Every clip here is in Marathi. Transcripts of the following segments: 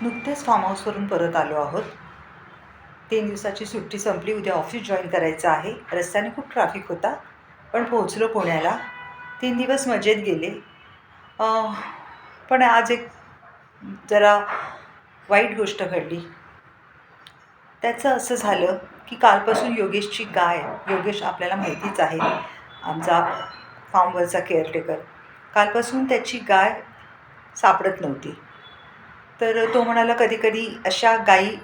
नुकतेच फार्म हाऊसवरून परत आलो आहोत. 3 दिवसाची सुट्टी संपली. उद्या ऑफिस जॉईन करायचं आहे. रस्त्याने खूप ट्रॅफिक होता, पण पोहोचलो पुण्याला. 3 दिवस मजेत गेले. पण आज एक जरा वाईट गोष्ट घडली. त्याचं असं झालं की कालपासून योगेशची गाय, योगेश आपल्याला माहितीच आहे, आमचा फार्मवरचा केअरटेकर, कालपासून त्याची गाय सापडत नव्हती. तर तो म्हणाला कधी कधी अशा गायी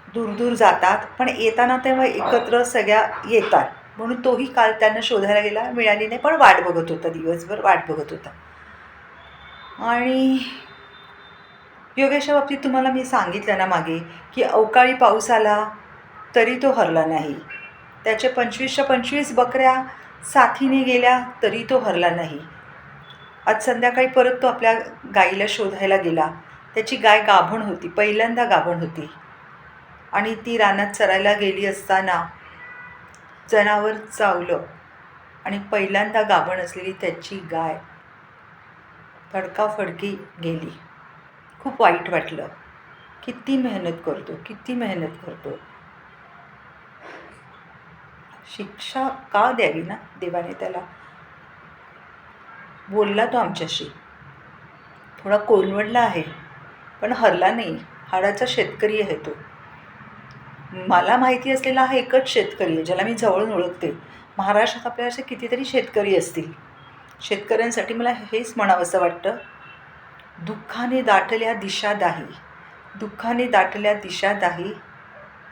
दूर दूर जातात, पण येताना तेव्हा एकत्र सगळ्या येतात, म्हणून तोही काल त्यांना शोधायला गेला, मिळाली नाही, पण वाट बघत होता, दिवसभर वाट बघत होता. आणि योगेशच्या बाबतीत तुम्हाला मी सांगितलं ना मागे की अवकाळी पाऊस आला तरी तो हरला नाही. त्याच्या 25च्या 25 बकऱ्या साथीने गेल्या तरी तो हरला नाही. आज संध्याकाळी परत तो आपल्या गाईला शोधायला गेला. त्याची गाय गाभण होती, पहिल्यांदा गाभण होती, आणि ती रानात चरायला गेली असताना जनावर चावलं आणि पहिल्यांदा गाभण असलेली त्याची गाय फडकाफडकी गेली. खूप वाईट वाटलं. किती मेहनत करतो. शिक्षा का द्यावी ना देवाने त्याला. बोलला तो आमच्याशी, थोडा कोलमडला आहे, पण हरला नाही. हाडाचा शेतकरी आहे तो. मला माहिती असलेला हा एकच शेतकरी आहे ज्याला मी जवळून ओळखते. महाराष्ट्रात आपल्या असे कितीतरी शेतकरी असतील. शेतकऱ्यांसाठी मला हेच म्हणावंसं वाटतं, दुःखाने दाटल्या दिशा दाही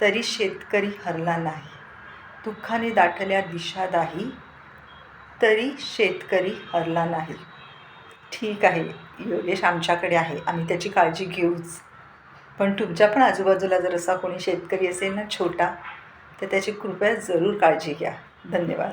तरी शेतकरी हरला नाही. दुःखाने दाटल्या दिशा दाही तरी शेतकरी हरला नाही. ठीक आहे, योगेश आमच्याकडे आहे, आम्ही त्याची काळजी घेऊच. पण तुमच्या पण आजूबाजूला जर असा कोणी शेतकरी असेल ना छोटा, तर त्याची कृपया जरूर काळजी घ्या. धन्यवाद.